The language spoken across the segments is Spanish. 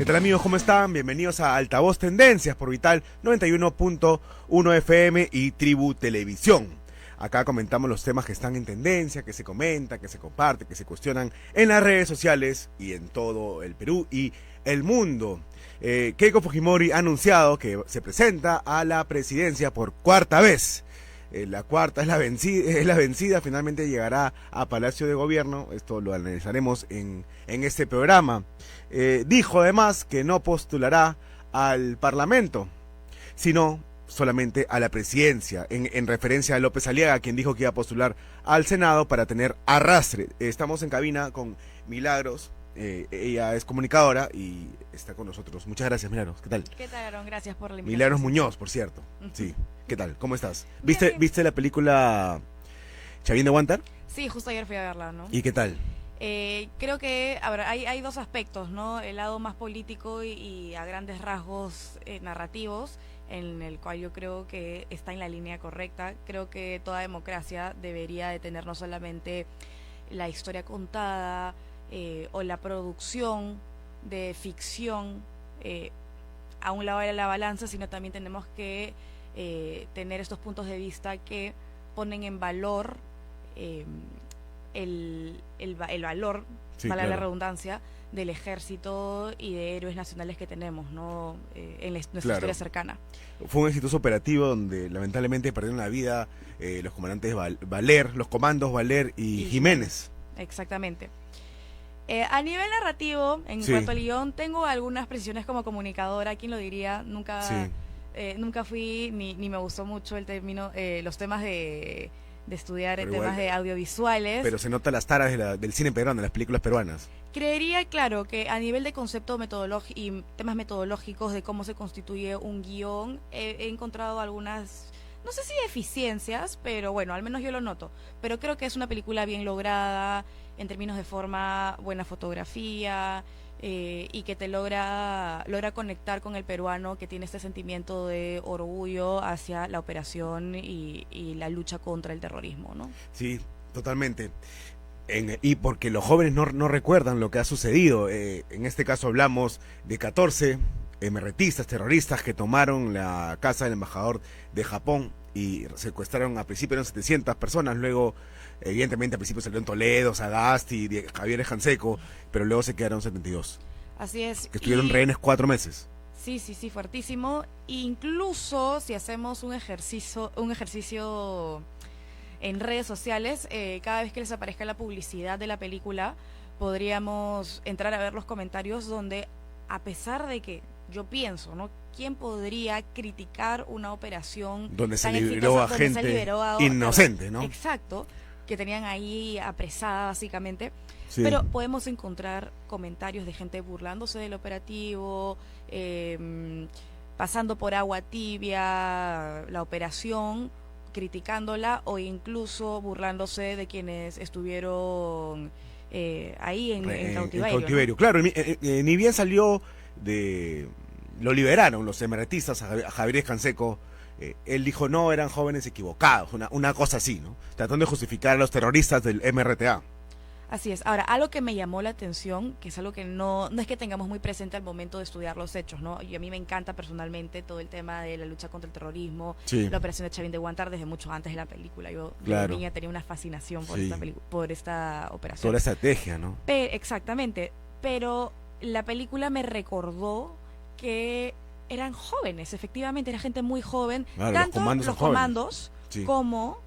¿Qué tal amigos? ¿Cómo están? Bienvenidos a Altavoz Tendencias por Vital 91.1 FM y Tribu Televisión. Acá comentamos los temas que están en tendencia, que se comentan, que se comparten, que se cuestionan en las redes sociales y en todo el Perú y el mundo. Keiko Fujimori ha anunciado que se presenta a la presidencia por cuarta vez. La cuarta es la vencida, finalmente llegará a Palacio de Gobierno. Esto lo analizaremos en este programa. Dijo además que no postulará al Parlamento, sino solamente a la presidencia, en referencia a López Aliaga, quien dijo que iba a postular al Senado para tener arrastre. Estamos en cabina con Milagros. Ella es comunicadora y está con nosotros. Muchas gracias, Milagros. ¿Qué tal? ¿Qué tal, Aaron? Gracias por la invitación. Milagros Muñoz, por cierto. Sí. ¿Qué tal? ¿Cómo estás? Bien, bien. ¿Viste la película Chavín de Guantar? Sí, justo ayer fui a verla, ¿no? ¿Y qué tal? Creo que, a ver, hay dos aspectos, ¿no? El lado más político y a grandes rasgos narrativos, en el cual yo creo que está en la línea correcta. Creo que toda democracia debería de tener no solamente la historia contada o la producción de ficción a un lado de la balanza, sino también tenemos que tener estos puntos de vista que ponen en valor el valor, Sí, vale claro. la redundancia, del ejército y de héroes nacionales que tenemos, ¿no? En nuestra Claro. historia cercana. Fue un exitoso operativo donde lamentablemente perdieron la vida los comandantes Valer, los comandos Valer y Jiménez. Exactamente. A nivel narrativo, en Sí. cuanto al guión, tengo algunas precisiones como comunicadora. ¿Quién lo diría? Nunca fui ni me gustó mucho el término, los temas de estudiar Pero temas igual, de audiovisuales. Pero se nota las taras del cine peruano, de las películas peruanas. Creería, claro, que a nivel de concepto y temas metodológicos de cómo se constituye un guión, he encontrado algunas, no sé si deficiencias, pero bueno, al menos yo lo noto. Pero creo que es una película bien lograda, en términos de forma, buena fotografía, y que te logra conectar con el peruano que tiene este sentimiento de orgullo hacia la operación y la lucha contra el terrorismo, ¿no? Sí, totalmente. Y porque los jóvenes no recuerdan lo que ha sucedido. En este caso hablamos de 14 emerretistas, terroristas que tomaron la casa del embajador de Japón y secuestraron a principio eran 700 personas, luego evidentemente al principio salieron Toledo, Sagasti, Javier Ejanseco, pero luego se quedaron 72. Así es. Que estuvieron rehenes 4 meses. Sí, fuertísimo. Incluso si hacemos un ejercicio en redes sociales, cada vez que les aparezca la publicidad de la película, podríamos entrar a ver los comentarios donde, a pesar de que yo pienso, ¿no? ¿Quién podría criticar una operación donde se tan liberó exitosa, a donde se gente liberó a inocente, ¿no? Exacto, que tenían ahí apresada básicamente. Sí. Pero podemos encontrar comentarios de gente burlándose del operativo, pasando por agua tibia la operación, criticándola o incluso burlándose de quienes estuvieron ahí en cautiverio. En cautiverio. ¿no? Claro, ni bien salió lo liberaron los emeritistas a Javier Escanseco. Él dijo, no, eran jóvenes equivocados, una cosa así, ¿no? Tratando de justificar a los terroristas del MRTA. Así es. Ahora, algo que me llamó la atención, que es algo que no es que tengamos muy presente al momento de estudiar los hechos, ¿no? Y a mí me encanta personalmente todo el tema de la lucha contra el terrorismo, Sí. la operación de Chavín de Guantar desde mucho antes de la película. Yo Claro. de niña tenía una fascinación por, Sí. por esta operación. Toda la estrategia, ¿no? Exactamente. Pero la película me recordó que eran jóvenes, efectivamente, era gente muy joven, Claro, tanto los comandos los son jóvenes. Sí. como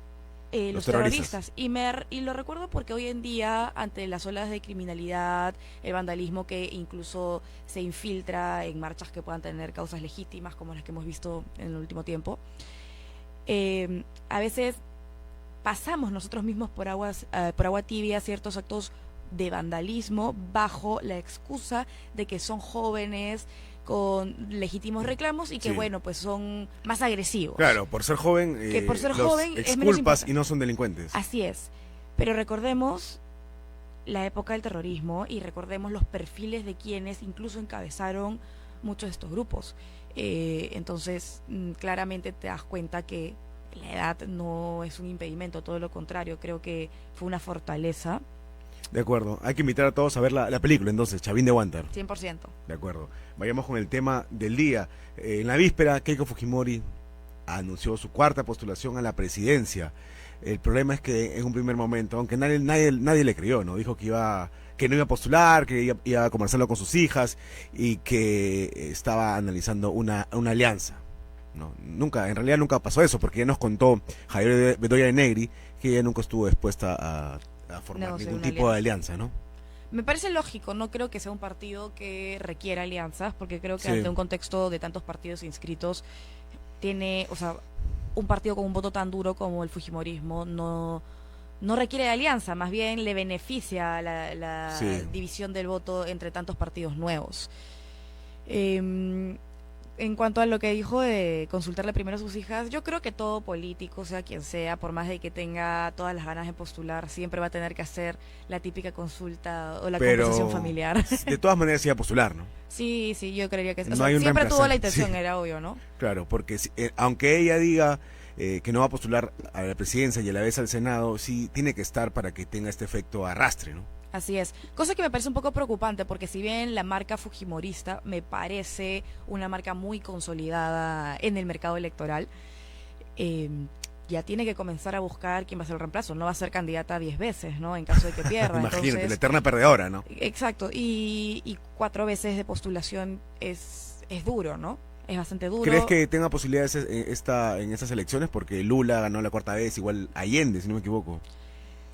los terroristas. terroristas. Y lo recuerdo porque hoy en día, ante las olas de criminalidad, el vandalismo que incluso se infiltra en marchas que puedan tener causas legítimas, como las que hemos visto en el último tiempo, a veces pasamos nosotros mismos por agua tibia ciertos actos de vandalismo bajo la excusa de que son jóvenes con legítimos reclamos y que Sí. bueno, pues son más agresivos. Claro, por ser joven, Que por ser los joven es menos exculpas importante. y no son delincuentes. Así es. Pero recordemos la época del terrorismo y recordemos los perfiles de quienes incluso encabezaron muchos de estos grupos. Entonces, claramente te das cuenta que la edad no es un impedimento, todo lo contrario, creo que fue una fortaleza De acuerdo. Hay que invitar a todos a ver la película, entonces, Chavín de Wanter. 100%. De acuerdo. Vayamos con el tema del día. En la víspera, Keiko Fujimori anunció su cuarta postulación a la presidencia. El problema es que en un primer momento, aunque nadie le creyó, ¿no? Dijo que no iba a postular, que iba a conversarlo con sus hijas y que estaba analizando una alianza. No, en realidad nunca pasó eso, porque ya nos contó Javier Bedoya de Negri que ella nunca estuvo dispuesta a formar ningún tipo de alianza, ¿no? Me parece lógico, no creo que sea un partido que requiera alianzas, porque creo que ante un contexto de tantos partidos inscritos, un partido con un voto tan duro como el fujimorismo no requiere de alianza, más bien le beneficia la división del voto entre tantos partidos nuevos. En cuanto a lo que dijo de consultarle primero a sus hijas, yo creo que todo político, sea quien sea, por más de que tenga todas las ganas de postular, siempre va a tener que hacer la típica consulta o la conversación familiar. De todas maneras iba a postular, ¿no? Sí, yo creería que no siempre tuvo la intención, era obvio, ¿no? Claro, porque aunque ella diga que no va a postular a la presidencia y a la vez al Senado, sí tiene que estar para que tenga este efecto arrastre, ¿no? Así es, cosa que me parece un poco preocupante porque si bien la marca fujimorista me parece una marca muy consolidada en el mercado electoral, ya tiene que comenzar a buscar quién va a ser el reemplazo, no va a ser candidata 10 veces, ¿no? En caso de que pierda. Imagínate, entonces, la eterna perdedora, ¿no? Exacto, y 4 veces de postulación es duro, ¿no? Es bastante duro. ¿Crees que tenga posibilidades en estas elecciones? Porque Lula ganó la 4ª vez, igual Allende, si no me equivoco.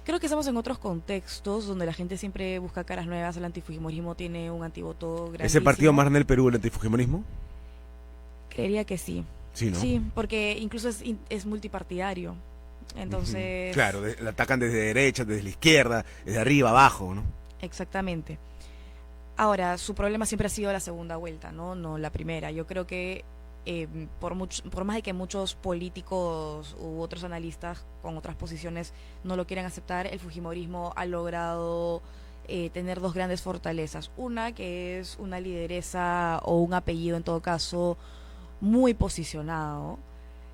Creo que estamos en otros contextos donde la gente siempre busca caras nuevas. El antifujimorismo tiene un antivoto grandísimo. ¿Ese partido más grande del Perú, el antifujimorismo? Creería que sí. Sí, ¿no? Sí, porque incluso es multipartidario. Entonces... Claro, la atacan desde derecha, desde la izquierda, desde arriba, abajo, ¿no? Exactamente. Ahora, su problema siempre ha sido la segunda vuelta, no la primera. Yo creo que por más de que muchos políticos u otros analistas con otras posiciones no lo quieran aceptar, el fujimorismo ha logrado tener 2 grandes fortalezas. Una que es una lideresa o un apellido en todo caso muy posicionado,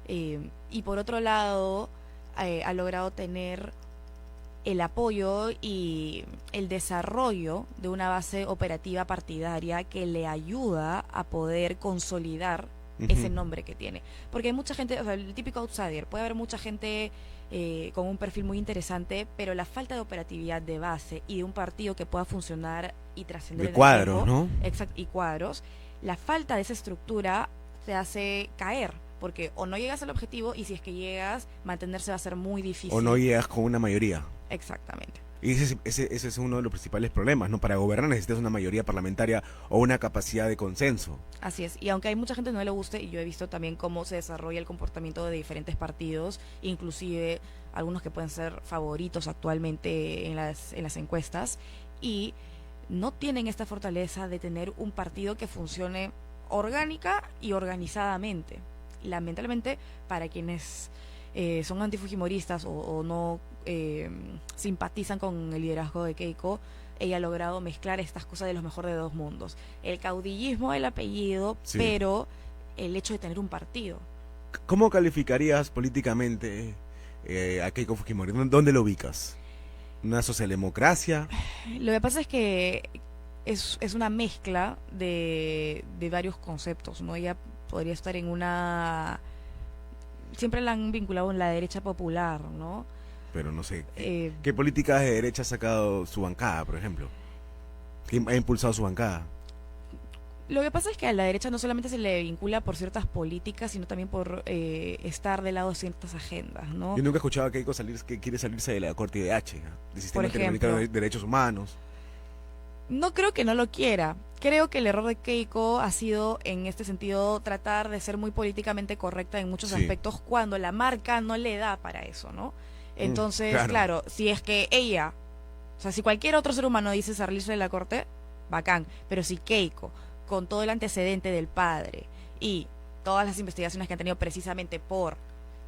y por otro lado ha logrado tener el apoyo y el desarrollo de una base operativa partidaria que le ayuda a poder consolidar ese nombre que tiene. Porque hay mucha gente, o sea, el típico outsider, puede haber mucha gente con un perfil muy interesante, pero la falta de operatividad de base y de un partido que pueda funcionar y trascender de cuadros, tiempo, ¿no? Exacto, y cuadros, la falta de esa estructura te hace caer, porque o no llegas al objetivo y si es que llegas, mantenerse va a ser muy difícil. O no llegas con una mayoría. Exactamente. Y ese es uno de los principales problemas, ¿no? Para gobernar necesitas una mayoría parlamentaria o una capacidad de consenso. Así es, y aunque hay mucha gente que no le guste, y yo he visto también cómo se desarrolla el comportamiento de diferentes partidos, inclusive algunos que pueden ser favoritos actualmente en las encuestas, y no tienen esta fortaleza de tener un partido que funcione orgánica y organizadamente. Lamentablemente, para quienes son antifujimoristas o no simpatizan con el liderazgo de Keiko, ella ha logrado mezclar estas cosas de los mejores de 2 mundos. El caudillismo del apellido, sí, pero el hecho de tener un partido. ¿Cómo calificarías políticamente a Keiko Fujimori? ¿Dónde lo ubicas? ¿Una socialdemocracia? Lo que pasa es que es una mezcla de varios conceptos, ¿no? Ella podría estar en una... Siempre la han vinculado en la derecha popular, ¿no? Pero no sé, ¿qué políticas de derecha ha sacado su bancada, por ejemplo? ¿Quién ha impulsado su bancada? Lo que pasa es que a la derecha no solamente se le vincula por ciertas políticas, sino también por estar de lado de ciertas agendas, ¿no? Yo nunca he escuchado a Keiko que quiere salirse de la Corte IDH, ¿no? Del Sistema Interamericano de Derechos Humanos. No creo que no lo quiera. Creo que el error de Keiko ha sido, en este sentido, tratar de ser muy políticamente correcta en muchos aspectos cuando la marca no le da para eso, ¿no? Entonces, claro, si es que ella, o sea, si cualquier otro ser humano dice salirse de la corte, bacán, pero si Keiko, con todo el antecedente del padre y todas las investigaciones que han tenido precisamente por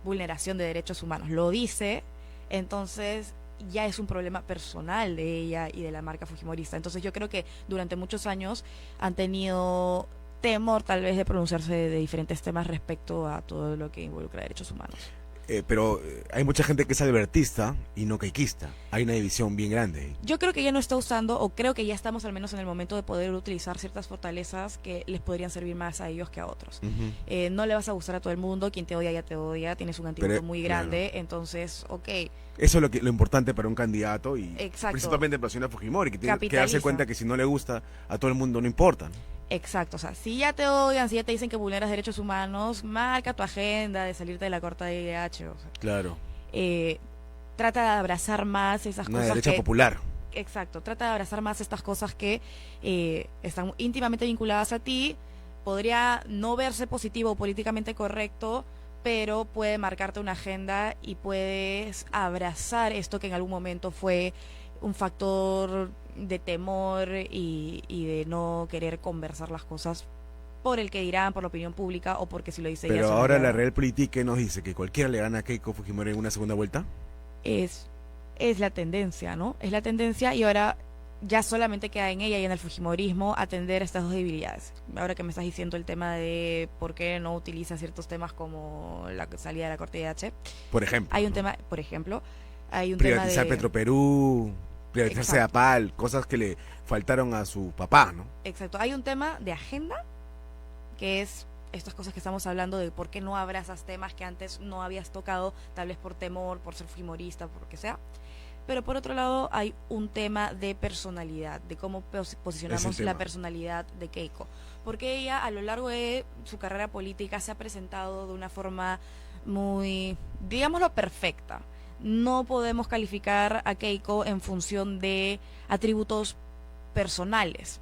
vulneración de derechos humanos, lo dice, entonces ya es un problema personal de ella y de la marca fujimorista. Entonces yo creo que durante muchos años han tenido temor tal vez de pronunciarse de diferentes temas respecto a todo lo que involucra derechos humanos. pero hay mucha gente que es albertista y no caiquista. Hay una división bien grande. Yo creo que ya no está usando, o creo que ya estamos al menos en el momento de poder utilizar ciertas fortalezas que les podrían servir más a ellos que a otros. No le vas a gustar a todo el mundo, quien te odia ya te odia, tienes un antídoto muy grande, claro. Entonces, eso es lo importante para un candidato y exacto. Principalmente para la señora Fujimori, que tiene que darse cuenta que si no le gusta a todo el mundo no importa, ¿no? Exacto, o sea, si ya te odian, si ya te dicen que vulneras derechos humanos, marca tu agenda de salirte de la corta de IDH. O sea, claro. Trata de abrazar más esas una cosas. Derecha popular. Exacto, trata de abrazar más estas cosas que están íntimamente vinculadas a ti. Podría no verse positivo o políticamente correcto, pero puede marcarte una agenda y puedes abrazar esto que en algún momento fue un factor de temor y de no querer conversar las cosas por el que dirán, por la opinión pública o porque si lo dice pero ahora la Realpolitik nos dice que cualquiera le gana a Keiko Fujimori en una segunda vuelta. Es la tendencia, ¿no? Es la tendencia y ahora ya solamente queda en ella y en el fujimorismo atender estas dos debilidades. Ahora que me estás diciendo el tema de por qué no utiliza ciertos temas como la salida de la Corte de IDH. Por ejemplo. Hay un tema, por ejemplo, hay un privatizar tema de Petroperú, privatizarse de APAL, cosas que le faltaron a su papá, ¿no? Exacto. Hay un tema de agenda que es estas cosas que estamos hablando de por qué no abrazas temas que antes no habías tocado, tal vez por temor, por ser fujimorista, por lo que sea. Pero por otro lado hay un tema de personalidad, de cómo posicionamos la personalidad de Keiko. Porque ella a lo largo de su carrera política se ha presentado de una forma muy, digámoslo, perfecta. No podemos calificar a Keiko en función de atributos personales.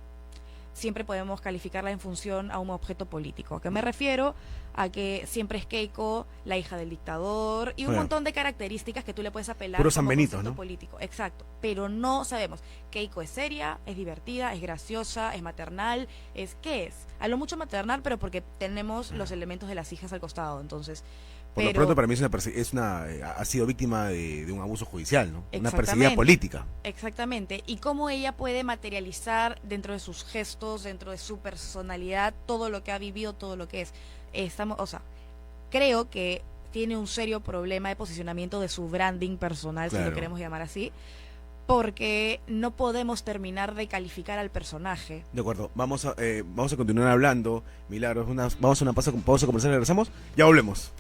Siempre podemos calificarla en función a un objeto político. ¿A qué me refiero? A que siempre es Keiko, la hija del dictador, y un montón de características que tú le puedes apelar puro como San Benito, concepto ¿no? político. Exacto. Pero no sabemos. Keiko es seria, es divertida, es graciosa, es maternal, ¿qué es? A lo mucho maternal, pero porque tenemos los elementos de las hijas al costado, entonces... Por lo pronto para mí ha sido víctima de un abuso judicial, ¿no? Una perseguida política. Exactamente. Y cómo ella puede materializar dentro de sus gestos, dentro de su personalidad, todo lo que ha vivido, todo lo que es. Creo que tiene un serio problema de posicionamiento de su branding personal, claro, si lo queremos llamar así, porque no podemos terminar de calificar al personaje. De acuerdo, vamos a continuar hablando, Milagros, vamos a una pausa comercial, regresamos, ya volvemos.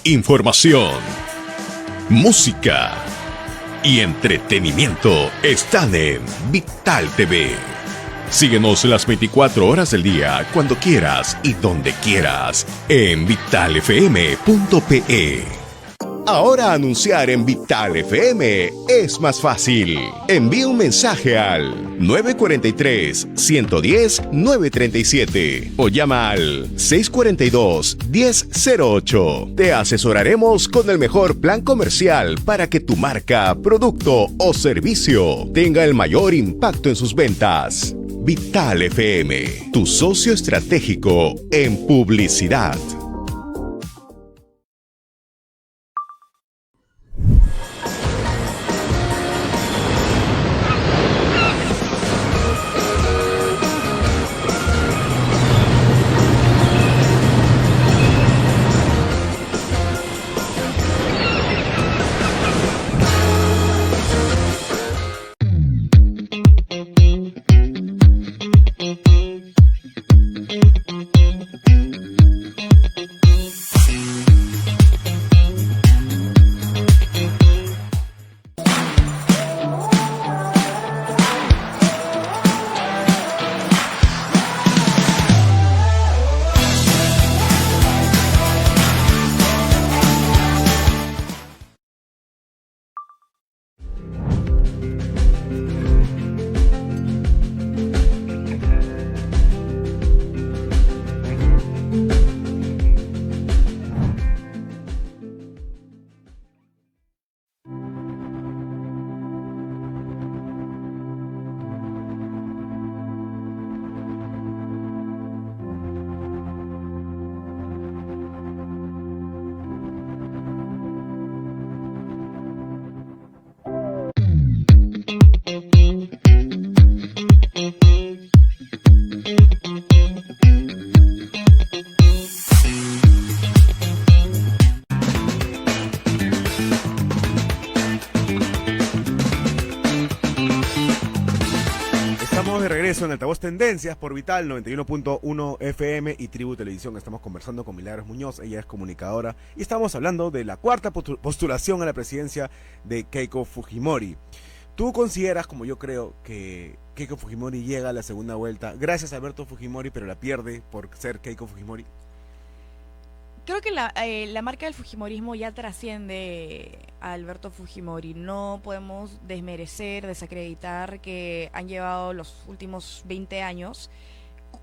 Información, música y entretenimiento están en Vital TV. Síguenos las 24 horas del día, cuando quieras y donde quieras, en vitalfm.pe. Ahora anunciar en Vital FM es más fácil. Envía un mensaje al 943-110-937 o llama al 642-1008. Te asesoraremos con el mejor plan comercial para que tu marca, producto o servicio tenga el mayor impacto en sus ventas. Vital FM, tu socio estratégico en publicidad. Tendencias por Vital 91.1 FM y Tribu Televisión. Estamos conversando con Milagros Muñoz, ella es comunicadora, y estamos hablando de la cuarta postulación a la presidencia de Keiko Fujimori. ¿Tú consideras, como yo creo, que Keiko Fujimori llega a la segunda vuelta gracias a Alberto Fujimori, pero la pierde por ser Keiko Fujimori? Creo que la marca del Fujimorismo ya trasciende a Alberto Fujimori. No podemos desmerecer, desacreditar que han llevado los últimos 20 años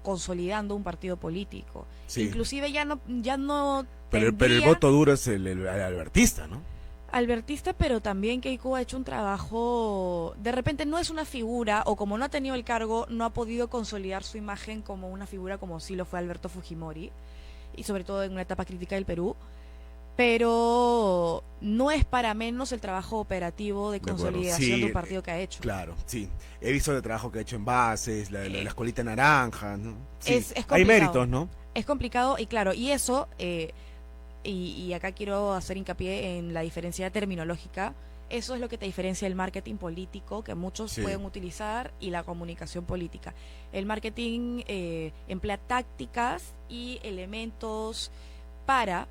consolidando un partido político. Sí. Inclusive ya no Pero el voto duro es el albertista, ¿no? Albertista, pero también Keiko ha hecho un trabajo, de repente no es una figura, o como no ha tenido el cargo, no ha podido consolidar su imagen como una figura como sí lo fue Alberto Fujimori, y sobre todo en una etapa crítica del Perú, pero no es para menos el trabajo operativo de consolidación de un partido que ha hecho. Claro, sí. He visto el trabajo que ha hecho en bases, la escuelita naranja, ¿no? Sí. Es complicado. Hay méritos, ¿no? Es complicado y claro, y eso, y acá quiero hacer hincapié en la diferencia terminológica. Eso es lo que te diferencia el marketing político, que muchos pueden utilizar, y la comunicación política. El marketing emplea tácticas y elementos para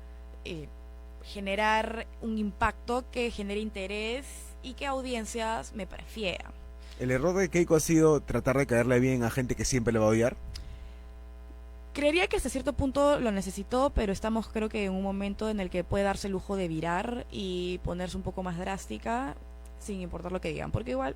generar un impacto que genere interés y que audiencias me prefieran. ¿El error de Keiko ha sido tratar de caerle bien a gente que siempre le va a odiar? Creería que hasta cierto punto lo necesitó, pero estamos creo que en un momento en el que puede darse el lujo de virar y ponerse un poco más drástica sin importar lo que digan, porque igual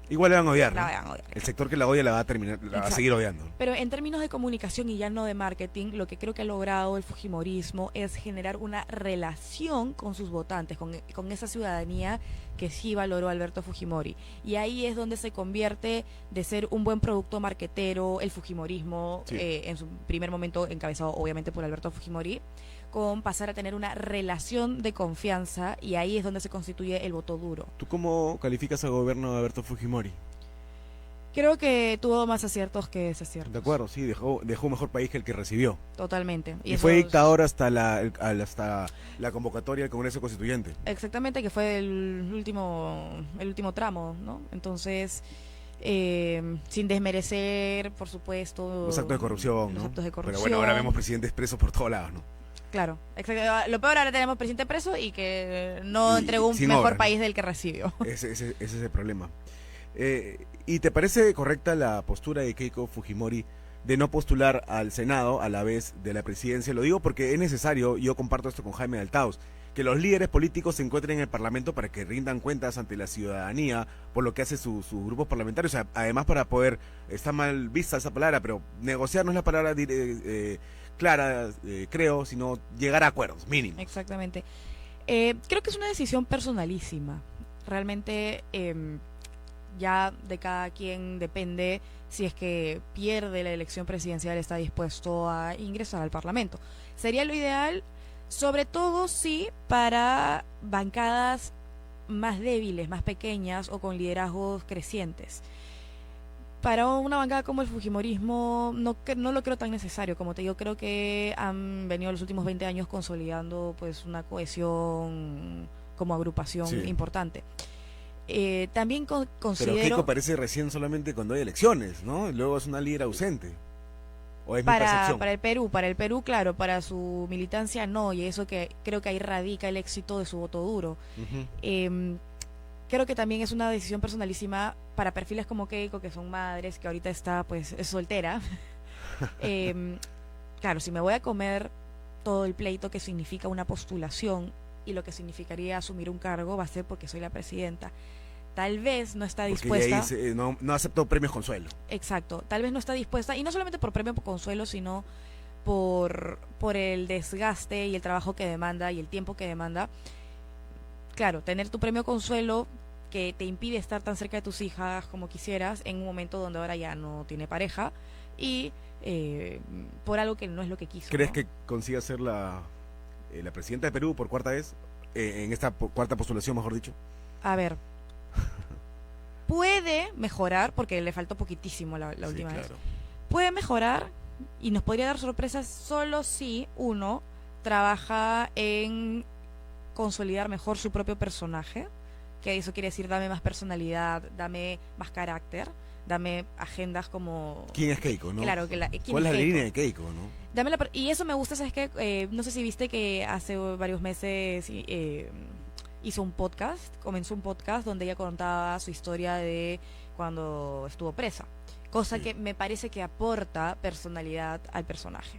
le van a odiar, ¿no? la van a odiar. El sector que la odia la va a seguir odiando. Pero en términos de comunicación y ya no de marketing, lo que creo que ha logrado el fujimorismo es generar una relación con sus votantes, con esa ciudadanía que sí valoró a Alberto Fujimori. Y ahí es donde se convierte de ser un buen producto marquetero el fujimorismo, en su primer momento encabezado obviamente por Alberto Fujimori, con pasar a tener una relación de confianza, y ahí es donde se constituye el voto duro. ¿Tú cómo calificas al gobierno de Alberto Fujimori? Creo que tuvo más aciertos que desaciertos. De acuerdo, sí, dejó un mejor país que el que recibió. Totalmente. Y fue dictador hasta la convocatoria del Congreso Constituyente. Exactamente, que fue el último tramo, ¿no? Entonces, sin desmerecer, por supuesto, los actos de corrupción, los ¿no? actos de corrupción. Pero bueno, ahora vemos presidentes presos por todos lados, ¿no? Claro, exacto. Lo peor, ahora tenemos presidente preso y que no entregó un mejor país del que recibió. Ese es el problema. ¿Y te parece correcta la postura de Keiko Fujimori de no postular al Senado a la vez de la presidencia? Lo digo porque es necesario, yo comparto esto con Jaime Daltaus, que los líderes políticos se encuentren en el Parlamento para que rindan cuentas ante la ciudadanía por lo que hace sus grupos parlamentarios. O sea, además, para poder, está mal vista esa palabra, pero negociar no es la palabra clara, creo, sino llegar a acuerdos mínimos. Exactamente. Creo que es una decisión personalísima. Realmente ya de cada quien depende si es que pierde la elección presidencial, está dispuesto a ingresar al Parlamento. Sería lo ideal, sobre todo sí, para bancadas más débiles, más pequeñas o con liderazgos crecientes. Para una bancada como el fujimorismo no lo creo tan necesario. Como te digo, creo que han venido los últimos 20 años consolidando pues una cohesión como agrupación importante. También considero... Pero Keiko aparece recién solamente cuando hay elecciones, ¿no? Luego es una líder ausente. ¿O es mi percepción? Para el Perú, claro, para su militancia no, y eso que creo que ahí radica el éxito de su voto duro. Creo que también es una decisión personalísima para perfiles como Keiko, que son madres, que ahorita está, pues, es soltera. Claro, si me voy a comer todo el pleito que significa una postulación y lo que significaría asumir un cargo, va a ser porque soy la presidenta. Tal vez no está dispuesta... Porque no aceptó premios consuelo. Exacto, tal vez no está dispuesta, y no solamente por premio consuelo, sino por el desgaste y el trabajo que demanda y el tiempo que demanda. Claro, tener tu premio consuelo que te impide estar tan cerca de tus hijas como quisieras en un momento donde ahora ya no tiene pareja y por algo que no es lo que quiso. ¿Crees ¿no? que consiga ser la presidenta de Perú por cuarta vez? En esta cuarta postulación, mejor dicho. A ver, puede mejorar, porque le faltó poquitísimo la última vez. Puede mejorar y nos podría dar sorpresas solo si uno trabaja en consolidar mejor su propio personaje, que eso quiere decir dame más personalidad, dame más carácter, dame agendas como... ¿Quién es Keiko, no? Claro, ¿quién ¿Cuál es la Keiko? línea de Keiko, no? Y eso me gusta, ¿sabes qué? No sé si viste que hace varios meses hizo un podcast, comenzó un podcast donde ella contaba su historia de cuando estuvo presa, cosa Sí. que me parece que aporta personalidad al personaje.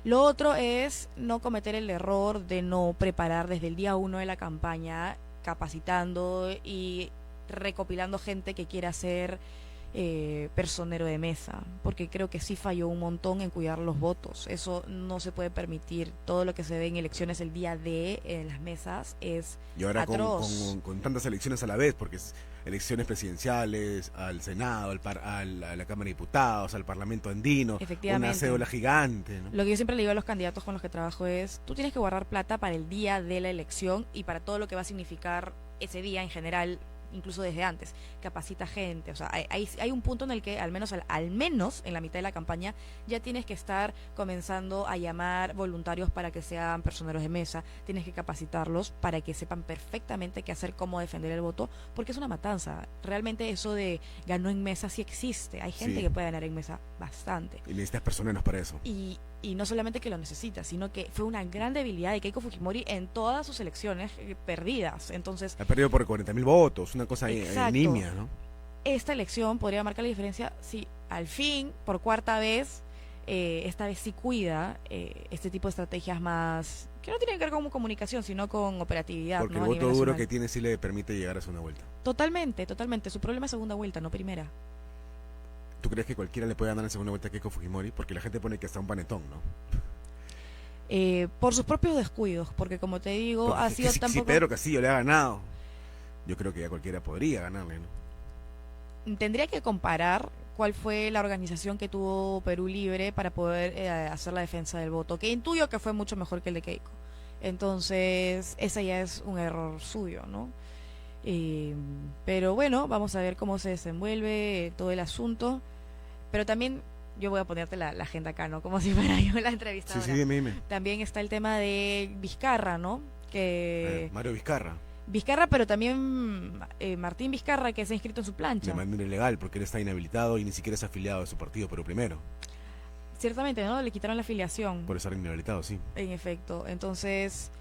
Lo otro es no cometer el error de no preparar desde el día 1 de la campaña, capacitando y recopilando gente que quiera ser personero de mesa, porque creo que sí falló un montón en cuidar los votos. Eso no se puede permitir. Todo lo que se ve en elecciones el día de en las mesas es Y ahora atroz. con tantas elecciones a la vez, porque es elecciones presidenciales, al Senado, a la Cámara de Diputados, al Parlamento andino, una Efectivamente. cédula gigante, ¿no? Lo que yo siempre le digo a los candidatos con los que trabajo es, tú tienes que guardar plata para el día de la elección y para todo lo que va a significar ese día en general, incluso desde antes. Capacita gente, o sea, hay un punto en el que al menos en la mitad de la campaña ya tienes que estar comenzando a llamar voluntarios para que sean personeros de mesa, tienes que capacitarlos para que sepan perfectamente qué hacer, cómo defender el voto, porque es una matanza. Realmente eso de ganó en mesa sí existe, hay gente Sí. que puede ganar en mesa bastante. Y necesitas personeros para eso. Y no solamente que lo necesita, sino que fue una gran debilidad de Keiko Fujimori en todas sus elecciones perdidas. Entonces, Ha perdido por 40.000 votos, una cosa Exacto. nimia, ¿no? esta elección podría marcar la diferencia si al fin, por cuarta vez, esta vez sí cuida este tipo de estrategias más que no tienen que ver con comunicación, sino con operatividad. Porque ¿no? el A voto nivel duro nacional. que tiene sí le permite llegar a segunda vuelta. Totalmente, totalmente. Su problema es segunda vuelta, no primera. ¿Tú crees que cualquiera le puede ganar en segunda vuelta a Keiko Fujimori? Porque la gente pone que hasta un panetón, ¿no? Por sus propios descuidos, porque como te digo, Porque ha si- sido si, tampoco... Pedro Castillo le ha ganado, yo creo que ya cualquiera podría ganarle, ¿no? Tendría que comparar cuál fue la organización que tuvo Perú Libre para poder hacer la defensa del voto, que intuyo que fue mucho mejor que el de Keiko. Entonces, ese ya es un error suyo, ¿no? Pero bueno, vamos a ver cómo se desenvuelve todo el asunto. Pero también yo voy a ponerte la agenda acá, ¿no? Como si fuera yo la Sí, entrevistadora. sí, dime. También está el tema de Vizcarra, ¿no? Que Mario Vizcarra, Vizcarra, pero también Martín Vizcarra, que se ha inscrito en su plancha. de manera ilegal, porque él está inhabilitado y ni siquiera es afiliado a su partido, pero primero, Ciertamente, ¿no? Le quitaron la afiliación. por estar inhabilitado, sí. En efecto. Entonces,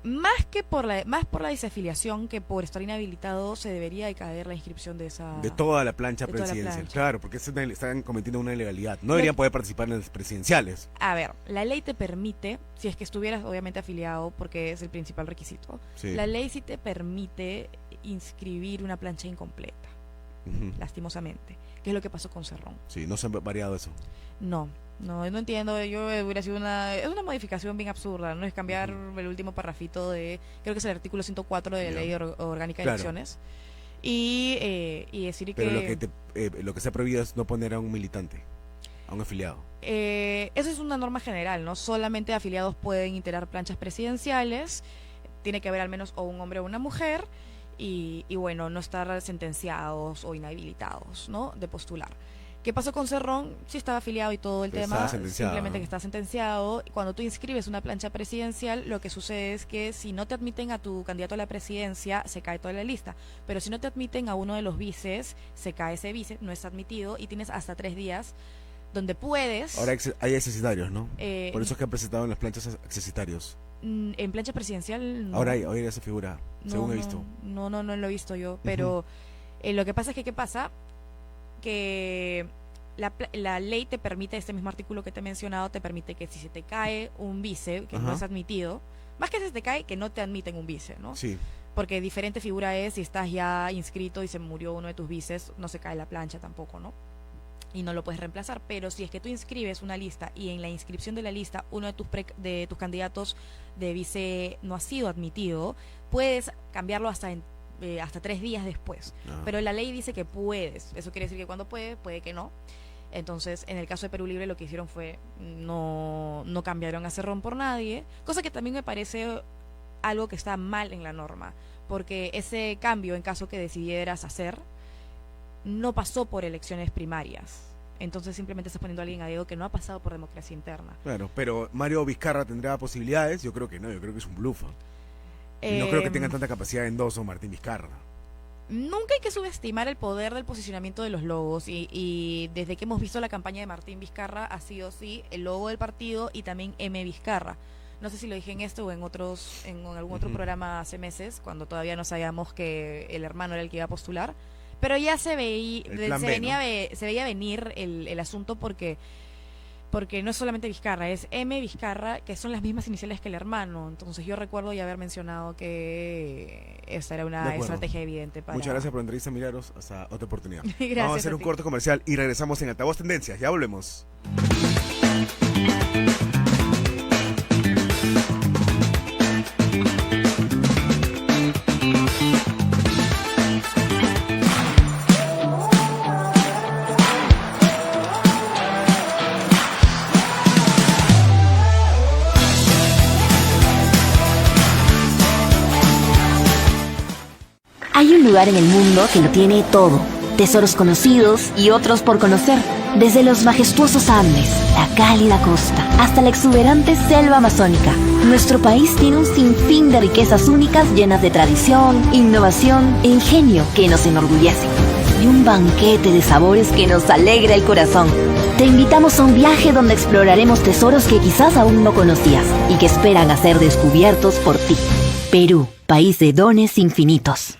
más por la desafiliación que por estar inhabilitado, se debería de caer la inscripción de esa... De toda la plancha de toda la presidencial, plancha. claro, porque están cometiendo una ilegalidad. No deberían poder participar en las presidenciales. A ver, la ley te permite, si es que estuvieras obviamente afiliado, porque es el principal requisito, Sí. la ley sí te permite inscribir una plancha incompleta, Ujú. lastimosamente, que es lo que pasó con Cerrón. Sí, no se ha variado eso. No entiendo, yo hubiera sido es una modificación bien absurda, no es cambiar el último parrafito creo que es el artículo 104 de la Ya. Ley Orgánica de Claro. Elecciones, y decir Pero que... lo que se ha prohibido es no poner a un militante, a un afiliado. Eso es una norma general, ¿no? Solamente afiliados pueden integrar planchas presidenciales, tiene que haber al menos o un hombre o una mujer, y bueno, no estar sentenciados o inhabilitados, ¿no? De postular. ¿Qué pasó con Cerrón? Sí estaba afiliado y todo el Pero tema, estaba sentenciado, simplemente ¿no? que está sentenciado. Cuando tú inscribes una plancha presidencial, lo que sucede es que si no te admiten a tu candidato a la presidencia, se cae toda la lista. Pero si no te admiten a uno de los vices, se cae ese vice, no es admitido, y tienes hasta 3 días donde puedes... Ahora hay accesitarios, ¿no? eh, Por eso es que han presentado en las planchas accesitarios. en plancha presidencial no. Ahora ya se figura, según he No, visto. No lo he visto yo, pero lo que pasa es que, ¿qué pasa? Que la ley te permite, este mismo artículo que te he mencionado, te permite que si se te cae un vice, que no Ajá. es admitido, más que se te cae, que no te admiten un vice, ¿no? Sí, Porque diferente figura es si estás ya inscrito y se murió uno de tus vices, no se cae la plancha tampoco, ¿no? Y no lo puedes reemplazar, pero si es que tú inscribes una lista y en la inscripción de la lista uno de tus candidatos de vice no ha sido admitido, puedes cambiarlo hasta 3 días después. no. Pero la ley dice que puedes, eso quiere decir que cuando puede que no. Entonces, en el caso de Perú Libre lo que hicieron fue no cambiaron a Cerrón por nadie, cosa que también me parece algo que está mal en la norma, porque ese cambio, en caso que decidieras hacer, no pasó por elecciones primarias. Entonces simplemente estás poniendo a alguien a dedo que no ha pasado por democracia interna. Claro, pero Mario Vizcarra tendrá posibilidades. Yo creo que no, yo creo que es un bluff. Y no creo que tenga tanta capacidad endoso Martín Vizcarra. nunca hay que subestimar el poder del posicionamiento de los logos y desde que hemos visto la campaña de Martín Vizcarra ha sido sí el logo del partido y también M. Vizcarra. No sé si lo dije en esto o en algún otro programa hace meses, cuando todavía no sabíamos que el hermano era el que iba a postular, pero ya se veía venir el asunto porque no es solamente Vizcarra, es M. Vizcarra, que son las mismas iniciales que el hermano. Entonces yo recuerdo ya haber mencionado que esa era una estrategia evidente para... Muchas gracias por la entrevista, Milagros. Hasta otra oportunidad. Gracias. Vamos a hacer un corto comercial y regresamos en Altavoz Tendencias. Ya volvemos. Hay un lugar en el mundo que lo tiene todo. Tesoros conocidos y otros por conocer. Desde los majestuosos Andes, la cálida costa, hasta la exuberante selva amazónica. Nuestro país tiene un sinfín de riquezas únicas llenas de tradición, innovación e ingenio que nos enorgullece. Y un banquete de sabores que nos alegra el corazón. Te invitamos a un viaje donde exploraremos tesoros que quizás aún no conocías y que esperan a ser descubiertos por ti. Perú, país de dones infinitos.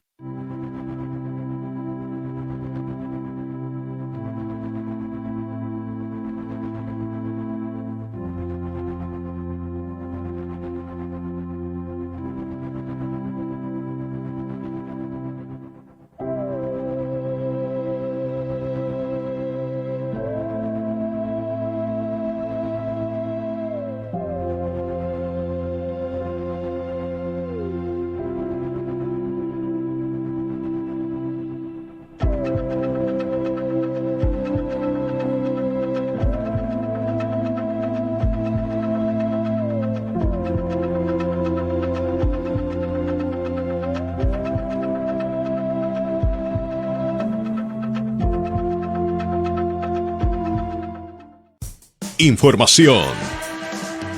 Información,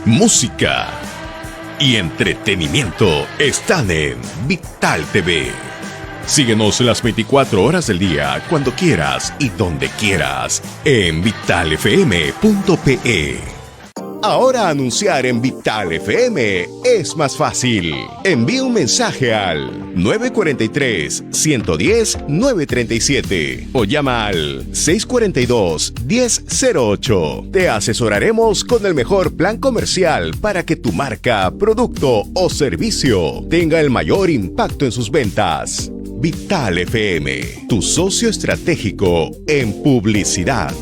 música y entretenimiento están en Vital TV. Síguenos las 24 horas del día, cuando quieras y donde quieras, en vitalfm.pe. Ahora anunciar en Vital FM es más fácil. Envía un mensaje al 943-110-937 o llama al 642-1008. Te asesoraremos con el mejor plan comercial para que tu marca, producto o servicio tenga el mayor impacto en sus ventas. Vital FM, tu socio estratégico en publicidad.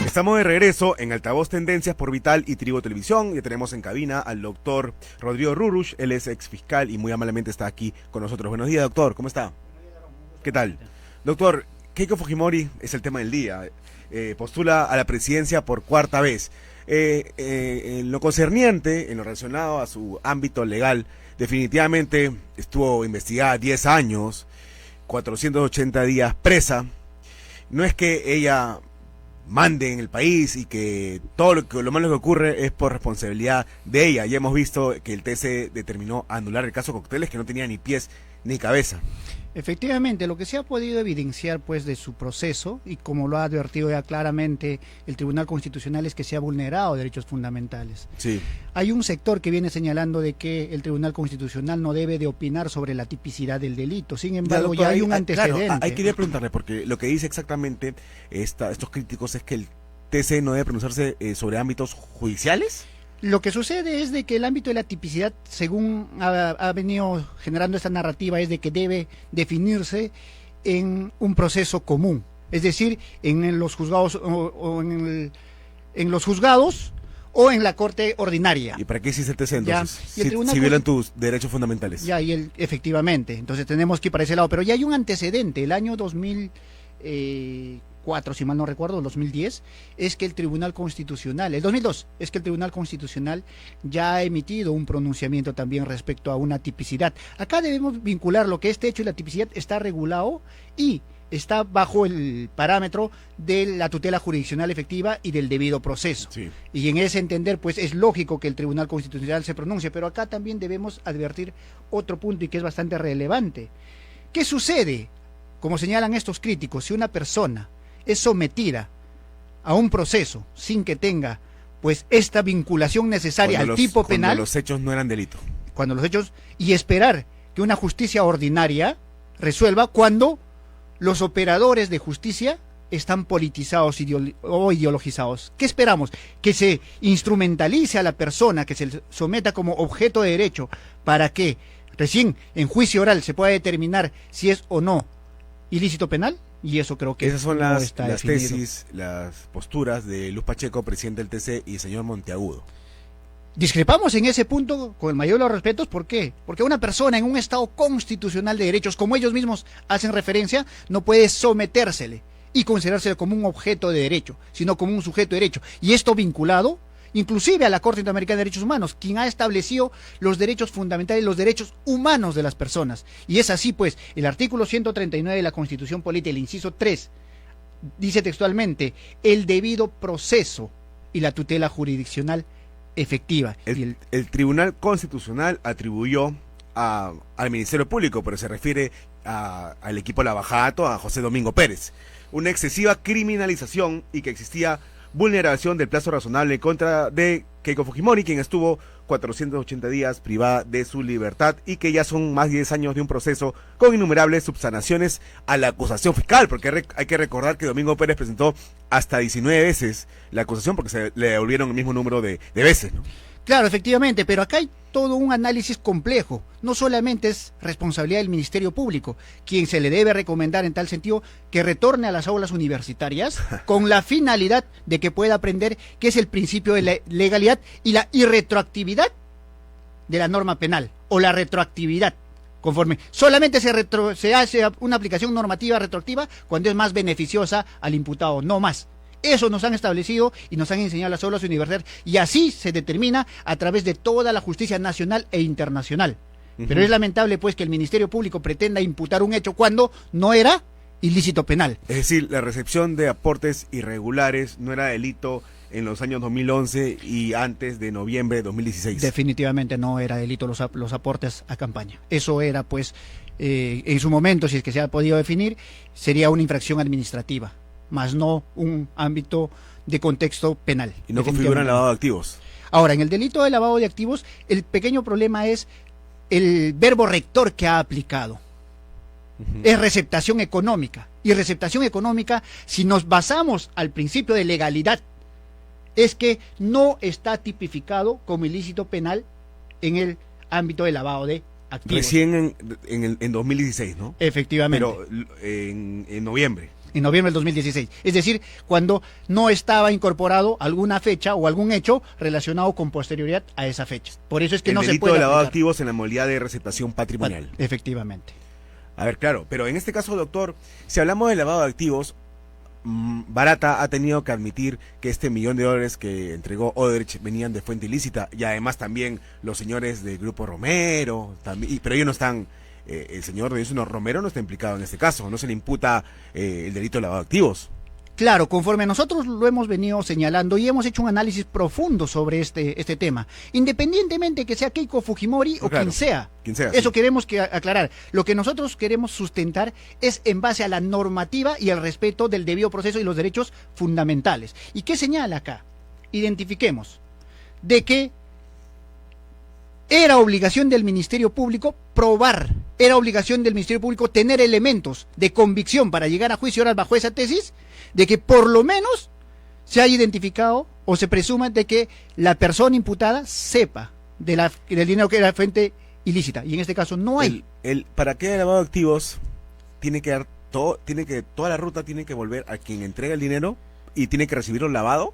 Estamos de regreso en Altavoz Tendencias por Vital y Tribu Televisión. Ya tenemos en cabina al doctor Rodrigo Rurush. Él es ex fiscal y muy amablemente está aquí con nosotros. Buenos días, doctor. ¿Cómo está? ¿Qué tal? Doctor, Keiko Fujimori es el tema del día. Postula a la presidencia por cuarta vez. En lo concerniente, en lo relacionado a su ámbito legal, definitivamente estuvo investigada 10 años, 480 días presa. No es que ella mande en el país y que todo lo malo que ocurre es por responsabilidad de ella. Ya hemos visto que el TC determinó anular el caso Cocteles, que no tenía ni pies ni cabeza. Efectivamente, lo que se ha podido evidenciar pues de su proceso, y como lo ha advertido ya claramente el Tribunal Constitucional, es que se ha vulnerado derechos fundamentales. Sí. Hay un sector que viene señalando de que el Tribunal Constitucional no debe de opinar sobre la tipicidad del delito. Sin embargo, doctor, ya hay un antecedente. Claro, hay que preguntarle, porque lo que dice exactamente estos críticos es que el TC no debe pronunciarse sobre ámbitos judiciales. Lo que sucede es de que el ámbito de la tipicidad, según ha venido generando esta narrativa, es de que debe definirse en un proceso común, es decir, en los juzgados en los juzgados o en la corte ordinaria. ¿Y para qué existe el TC entonces? Ya, si violan tus derechos fundamentales. Ya, efectivamente, entonces tenemos que ir para ese lado, pero ya hay un antecedente, el año 2004, si mal no recuerdo, 2010, es que el Tribunal Constitucional, el 2002, es que el Tribunal Constitucional ya ha emitido un pronunciamiento también respecto a una tipicidad. Acá debemos vincular lo que este hecho y la tipicidad está regulado y está bajo el parámetro de la tutela jurisdiccional efectiva y del debido proceso. Sí. Y en ese entender, pues es lógico que el Tribunal Constitucional se pronuncie, pero acá también debemos advertir otro punto y que es bastante relevante. ¿Qué sucede? Como señalan estos críticos, si una persona es sometida a un proceso sin que tenga pues esta vinculación necesaria al tipo penal, cuando los hechos no eran delito, y esperar que una justicia ordinaria resuelva cuando los operadores de justicia están politizados o ideologizados. ¿Qué esperamos? Que se instrumentalice a la persona, que se someta como objeto de derecho para que recién en juicio oral se pueda determinar si es o no ilícito penal. Y eso creo que esas son no las está definido. tesis, las posturas de Luz Pacheco, presidente del TC, y el señor Monteagudo. Discrepamos en ese punto con el mayor de los respetos. ¿Por qué? Porque una persona en un estado constitucional de derechos, como ellos mismos hacen referencia, no puede sometérsele y considerársele como un objeto de derecho, sino como un sujeto de derecho. Y esto vinculado inclusive a la Corte Interamericana de Derechos Humanos, quien ha establecido los derechos fundamentales, los derechos humanos de las personas. Y es así, pues, el artículo 139 de la Constitución Política, el inciso 3, dice textualmente, el debido proceso y la tutela jurisdiccional efectiva. El Tribunal Constitucional atribuyó al Ministerio Público, pero se refiere al equipo Lavajato, a José Domingo Pérez, una excesiva criminalización y que existía vulneración del plazo razonable en contra de Keiko Fujimori, quien estuvo 480 días privada de su libertad y que ya son más de 10 años de un proceso con innumerables subsanaciones a la acusación fiscal, porque hay que recordar que Domingo Pérez presentó hasta 19 veces la acusación porque se le devolvieron el mismo número de veces, ¿no? Claro, efectivamente, pero acá hay todo un análisis complejo. No solamente es responsabilidad del Ministerio Público, quien se le debe recomendar en tal sentido que retorne a las aulas universitarias con la finalidad de que pueda aprender qué es el principio de la legalidad y la irretroactividad de la norma penal, o la retroactividad, conforme solamente se hace una aplicación normativa retroactiva cuando es más beneficiosa al imputado, no más. Eso nos han establecido y nos han enseñado las aulas universitarias, y así se determina a través de toda la justicia nacional e internacional. Pero es lamentable pues que el Ministerio Público pretenda imputar un hecho cuando no era ilícito penal. Es decir, la recepción de aportes irregulares no era delito en los años 2011 y antes de noviembre de 2016. Definitivamente no era delito los aportes a campaña. Eso era pues, en su momento, si es que se ha podido definir, sería una infracción administrativa, más no un ámbito de contexto penal. Y no configuran lavado de activos. Ahora, en el delito de lavado de activos, el pequeño problema es el verbo rector que ha aplicado. Es receptación económica. Y receptación económica, si nos basamos al principio de legalidad, es que no está tipificado como ilícito penal en el ámbito de lavado de activos. Recién en 2016, ¿no? Efectivamente. Pero en noviembre. En noviembre del 2016. Es decir, cuando no estaba incorporado alguna fecha o algún hecho relacionado con posterioridad a esa fecha. Por eso es que no se puede El delito de lavado de aplicar. activos en la modalidad de receptación patrimonial. Efectivamente. A ver, claro, pero en este caso, doctor, si hablamos de lavado de activos, Barata ha tenido que admitir que este $1.000.000 que entregó Odebrecht venían de fuente ilícita, y además también los señores del Grupo Romero, también, pero ellos no están... el señor Dionisio Romero no está implicado en este caso, no se le imputa el delito de lavado de activos. Claro, conforme nosotros lo hemos venido señalando y hemos hecho un análisis profundo sobre este tema, independientemente que sea Keiko Fujimori o Claro, quien sea, sí. eso queremos aclarar. Lo que nosotros queremos sustentar es en base a la normativa y el respeto del debido proceso y los derechos fundamentales. ¿Y qué señala acá? Identifiquemos de que era obligación del Ministerio Público probar, era obligación del Ministerio Público tener elementos de convicción para llegar a juicio oral bajo esa tesis, de que por lo menos se haya identificado o se presuma de que la persona imputada sepa del dinero que era fuente ilícita. Y en este caso no hay. Para que haya lavado de activos, tiene que dar todo, toda la ruta tiene que volver a quien entrega el dinero y tiene que recibirlo lavado,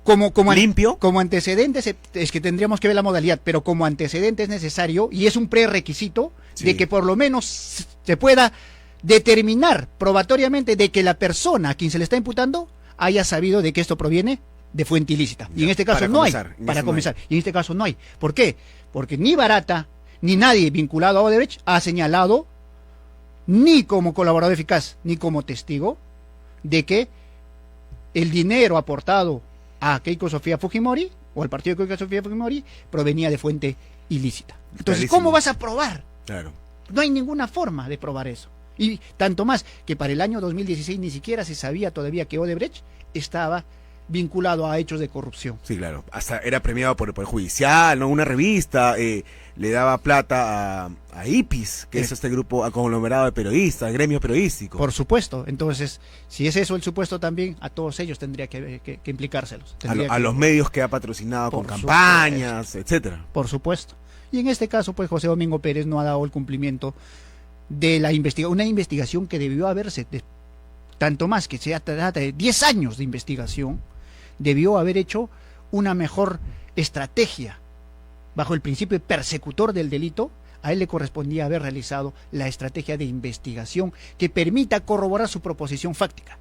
limpio. Como antecedentes, es que tendríamos que ver la modalidad, pero como antecedente es necesario y es un prerequisito de que por lo menos se pueda determinar probatoriamente de que la persona a quien se le está imputando haya sabido de que esto proviene de fuente ilícita. Y en este caso no hay. Para comenzar. Y en este caso no hay. ¿Por qué? Porque ni Barata ni nadie vinculado a Odebrecht ha señalado, ni como colaborador eficaz, ni como testigo, de que el dinero aportado a Keiko Sofía Fujimori, o al partido de Keiko Sofía Fujimori, provenía de fuente ilícita. Entonces, Clarísimo. ¿cómo vas a probar? Claro. No hay ninguna forma de probar eso. Y tanto más que para el año 2016 ni siquiera se sabía todavía que Odebrecht estaba vinculado a hechos de corrupción. Sí, claro. Hasta era premiado por el judicial, ¿no? Una revista le daba plata a IPIS, que es este grupo conglomerado de periodistas, gremio periodístico. Por supuesto. Entonces, si es eso el supuesto también, a todos ellos tendría que implicárselos. A los medios que ha patrocinado con campañas, etcétera. Por supuesto. Y en este caso, pues José Domingo Pérez no ha dado el cumplimiento de la una investigación que debió haberse, tanto más que se trata de 10 años de investigación, debió haber hecho una mejor estrategia bajo el principio de persecutor del delito. A él le correspondía haber realizado la estrategia de investigación que permita corroborar su proposición fáctica.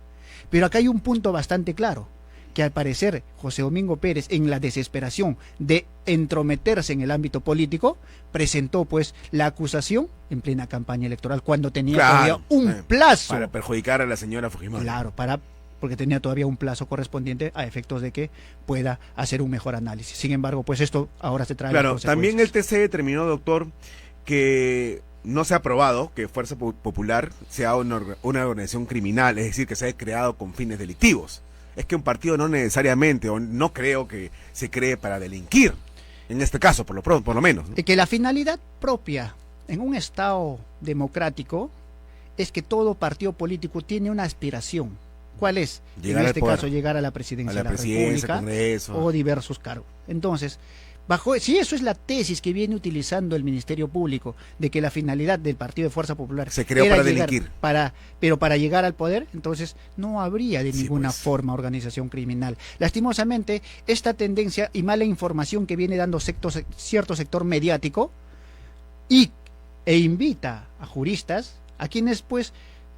Pero acá hay un punto bastante claro, que al parecer José Domingo Pérez, en la desesperación de entrometerse en el ámbito político, presentó pues la acusación en plena campaña electoral, cuando tenía todavía un plazo. Para perjudicar a la señora Fujimori. Claro, porque tenía todavía un plazo correspondiente a efectos de que pueda hacer un mejor análisis. Sin embargo, pues esto ahora se trae. Claro, también el TC determinó, doctor, que no se ha probado que Fuerza Popular sea una organización criminal, es decir, que se haya creado con fines delictivos. Es que un partido no necesariamente, o no creo que se cree para delinquir, en este caso, por lo menos, ¿no? Que la finalidad propia en un Estado democrático es que todo partido político tiene una aspiración. ¿Cuál es? Llegar en este al poder, caso, llegar a la presidencia de la República, Congreso, o diversos cargos. Entonces, si eso es la tesis que viene utilizando el Ministerio Público, de que la finalidad del Partido de Fuerza Popular se creó para delinquir, pero para llegar al poder, entonces no habría de ninguna forma organización criminal. Lastimosamente, esta tendencia y mala información que viene dando cierto sector mediático e invita a juristas, a quienes pues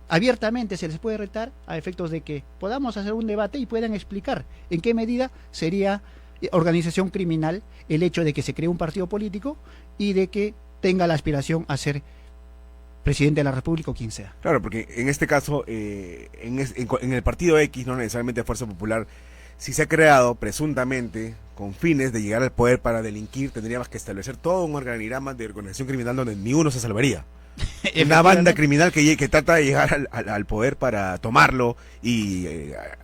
abiertamente se les puede retar a efectos de que podamos hacer un debate y puedan explicar en qué medida sería organización criminal el hecho de que se cree un partido político y de que tenga la aspiración a ser presidente de la República o quien sea. Claro, porque en este caso, en el partido X, no necesariamente Fuerza Popular, si se ha creado presuntamente con fines de llegar al poder para delinquir, tendríamos que establecer todo un organigrama de organización criminal donde ni uno se salvaría. Una banda criminal que trata de llegar al poder para tomarlo y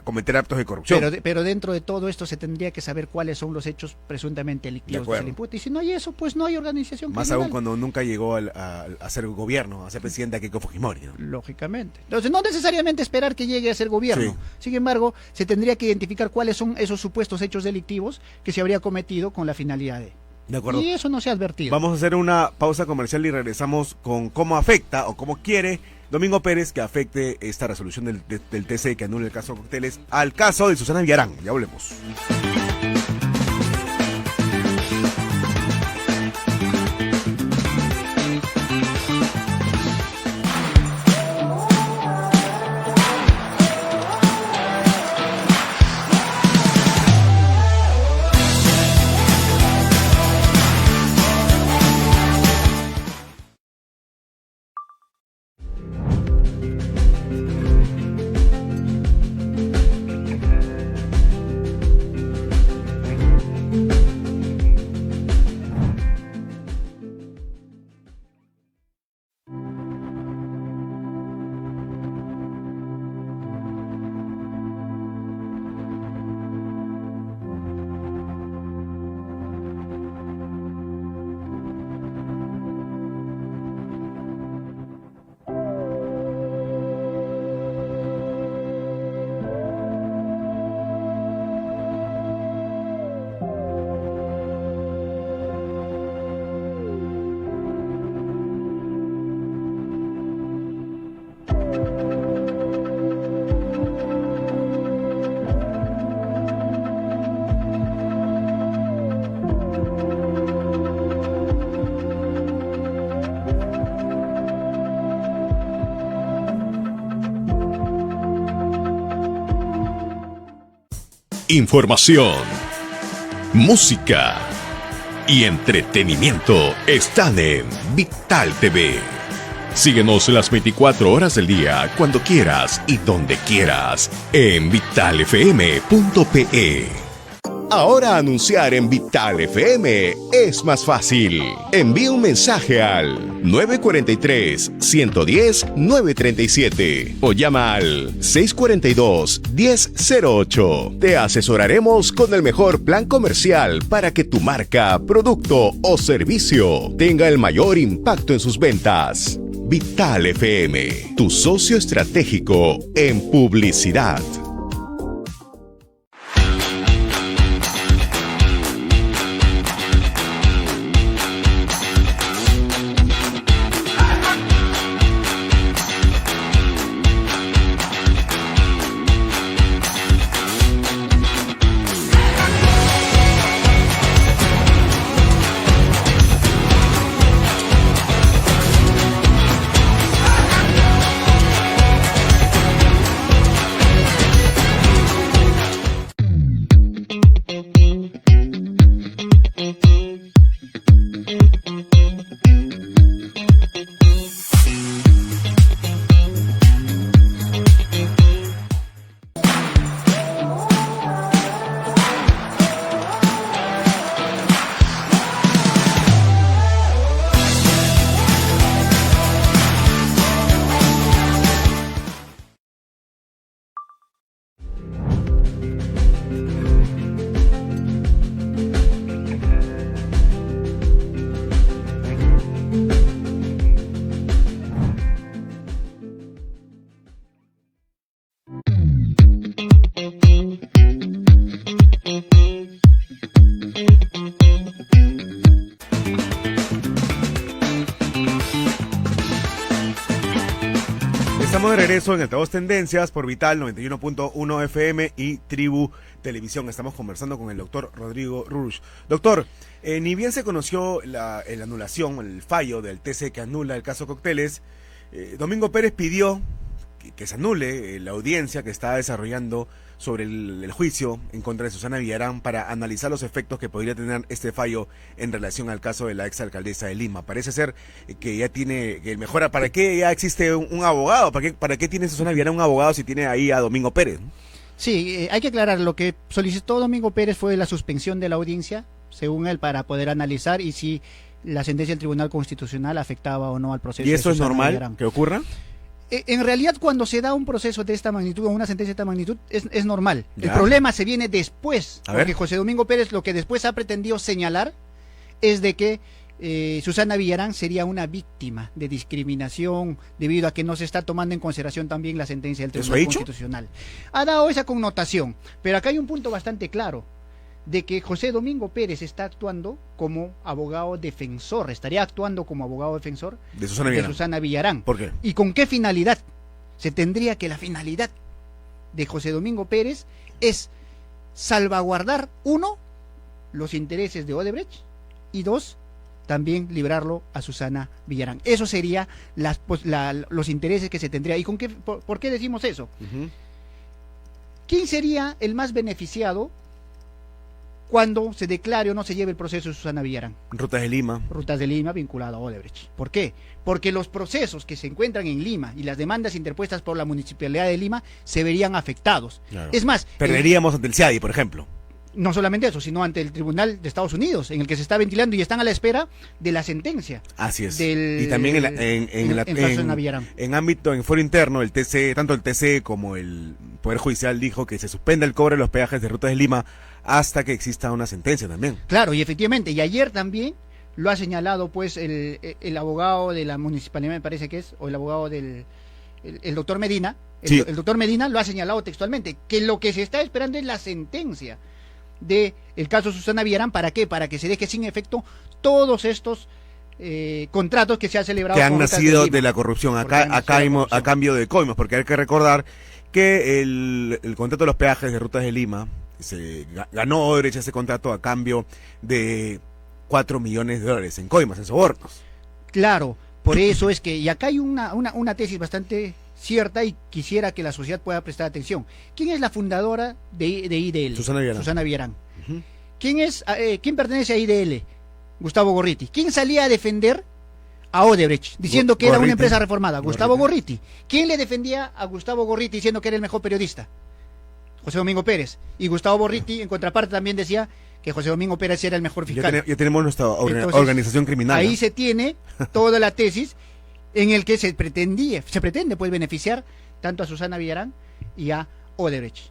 cometer actos de corrupción. Pero dentro de todo esto se tendría que saber cuáles son los hechos presuntamente delictivos que se le imputa. Y si no hay eso, pues no hay organización más criminal. Aún cuando nunca llegó a ser gobierno, a ser presidente a Keiko Fujimori, ¿no? Lógicamente. Entonces no necesariamente esperar que llegue a ser gobierno. Sí. Sin embargo, se tendría que identificar cuáles son esos supuestos hechos delictivos que se habría cometido con la finalidad de acuerdo. Y eso no se ha advertido. Vamos a hacer una pausa comercial y regresamos con cómo afecta o cómo quiere Domingo Pérez que afecte esta resolución del TC que anula el caso Cocteles al caso de Susana Villarán. Ya volvemos. Información, música y entretenimiento están en Vital TV. Síguenos las 24 horas del día, cuando quieras y donde quieras, en vitalfm.pe. Ahora anunciar en Vital FM es más fácil. Envía un mensaje al 943-110-937 o llama al 642-1008. Te asesoraremos con el mejor plan comercial para que tu marca, producto o servicio tenga el mayor impacto en sus ventas. Vital FM, tu socio estratégico en publicidad. Estamos de regreso en Altavoz Tendencias por Vital 91.1 FM y Tribu Televisión. Estamos conversando con el doctor Rodrigo Rusch. Doctor, ni bien se conoció la anulación, el fallo del TC que anula el caso Cócteles, Domingo Pérez pidió que se anule la audiencia que está desarrollando sobre el juicio en contra de Susana Villarán para analizar los efectos que podría tener este fallo en relación al caso de la exalcaldesa de Lima. Parece ser que ya tiene que mejora. ¿Para qué ya existe un abogado? ¿Para qué tiene Susana Villarán un abogado si tiene ahí a Domingo Pérez? Sí, hay que aclarar, lo que solicitó Domingo Pérez fue la suspensión de la audiencia, según él, para poder analizar y si la sentencia del Tribunal Constitucional afectaba o no al proceso. ¿Y eso es normal Villarán. que ocurra? En realidad, cuando se da un proceso de esta magnitud o una sentencia de esta magnitud, es normal. Ya. El problema se viene después, A porque ver. José Domingo Pérez lo que después ha pretendido señalar es de que Susana Villarán sería una víctima de discriminación debido a que no se está tomando en consideración también la sentencia del ¿Eso Tribunal ha dicho? Constitucional. Ha dado esa connotación, pero acá hay un punto bastante claro, de que José Domingo Pérez está actuando como abogado defensor, estaría actuando como abogado defensor De Susana de Villarán. Susana Villarán. ¿Por qué? ¿Y con qué finalidad? Se tendría que la finalidad de José Domingo Pérez es salvaguardar, uno, los intereses de Odebrecht y dos, también librarlo a Susana Villarán. Eso sería los intereses que se tendría. ¿Y con qué, por qué decimos eso? Ujú. ¿Quién sería el más beneficiado cuando se declare o no se lleve el proceso de Susana Villarán? Rutas de Lima. Rutas de Lima vinculado a Odebrecht. ¿Por qué? Porque los procesos que se encuentran en Lima y las demandas interpuestas por la Municipalidad de Lima se verían afectados. Claro. Es más, Perderíamos ante el CIADI, por ejemplo. no solamente eso, sino ante el Tribunal de Estados Unidos, en el que se está ventilando y están a la espera de la sentencia. Así es. Del- Y también Susana Villarán. en fuero interno, el TC, tanto el TC como el Poder Judicial dijo que se suspenda el cobro de los peajes de Rutas de Lima hasta que exista una sentencia también. Claro, y efectivamente, y ayer también lo ha señalado pues el abogado de la municipalidad, me parece que es, o el abogado del el doctor Medina, Sí. el doctor Medina lo ha señalado textualmente, que lo que se está esperando es la sentencia de el caso Susana Villarán. ¿Para qué? Para que se deje sin efecto todos estos contratos que se han celebrado Que han con Rutas nacido Lima. de la corrupción, Porque han nacido de la a corrupción. cambio de coimos, porque hay que recordar que el contrato de los peajes de Rutas de Lima, ganó Odebrecht ese contrato a cambio de $4 millones en coimas, en sobornos. Claro, por eso es que, y acá hay una tesis bastante cierta y quisiera que la sociedad pueda prestar atención. ¿Quién es la fundadora de IDL? Susana Villarán. Ujú. ¿Quién pertenece a IDL? Gustavo Gorriti. ¿Quién salía a defender a Odebrecht diciendo que era una Gorriti. empresa reformada? Gustavo Gorriti. Gorriti. ¿Quién le defendía a Gustavo Gorriti diciendo que era el mejor periodista? José Domingo Pérez. Y Gustavo Gorriti, en contraparte, también decía que José Domingo Pérez era el mejor fiscal. Ya tenemos nuestra Entonces, organización criminal. Ahí ¿no? se tiene toda la tesis en el que se pretende pues beneficiar tanto a Susana Villarán y a Odebrecht.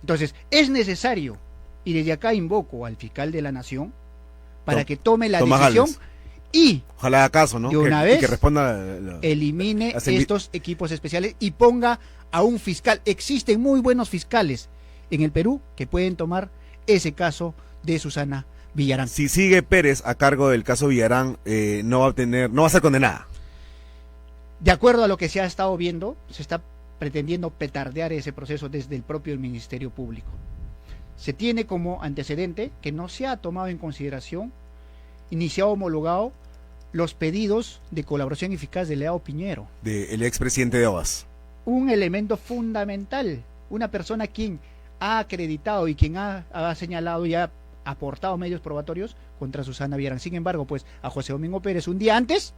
Entonces, es necesario, y desde acá invoco al fiscal de la Nación para que tome la Tomás decisión Gálvez. y Ojalá haga caso, ¿no? de una y vez que responda elimine las envi- estos equipos especiales y ponga a un fiscal. Existen muy buenos fiscales en el Perú que pueden tomar ese caso de Susana Villarán. Si sigue Pérez a cargo del caso Villarán, no va a ser condenada. De acuerdo a lo que se ha estado viendo, se está pretendiendo petardear ese proceso desde el propio Ministerio Público. Se tiene como antecedente que no se ha tomado en consideración ni se ha homologado los pedidos de colaboración eficaz de Leao Piñero. Del expresidente de OAS. Un elemento fundamental, una persona quien ha acreditado y quien ha señalado y ha aportado medios probatorios contra Susana Villarán. Sin embargo, pues a José Domingo Pérez un día antes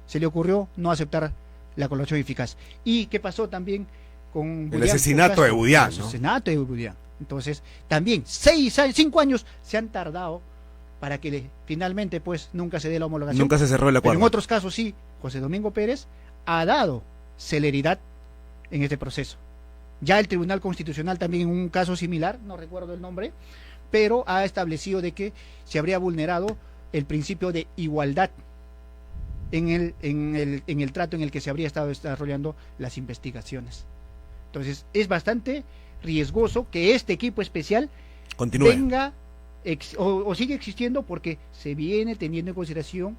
se le ocurrió no aceptar la colaboración eficaz. ¿Y qué pasó también con El asesinato de Budián, El ¿no? asesinato de Budián. Entonces, también 5 años se han tardado para que finalmente pues nunca se dé la homologación. Nunca se cerró el Pero acuerdo. en otros casos sí, José Domingo Pérez ha dado celeridad en este proceso. Ya el Tribunal Constitucional también en un caso similar, no recuerdo el nombre, pero ha establecido de que se habría vulnerado el principio de igualdad en el trato en el que se habría estado desarrollando las investigaciones. Entonces, es bastante riesgoso que este equipo especial Continúe. venga o sigue existiendo porque se viene teniendo en consideración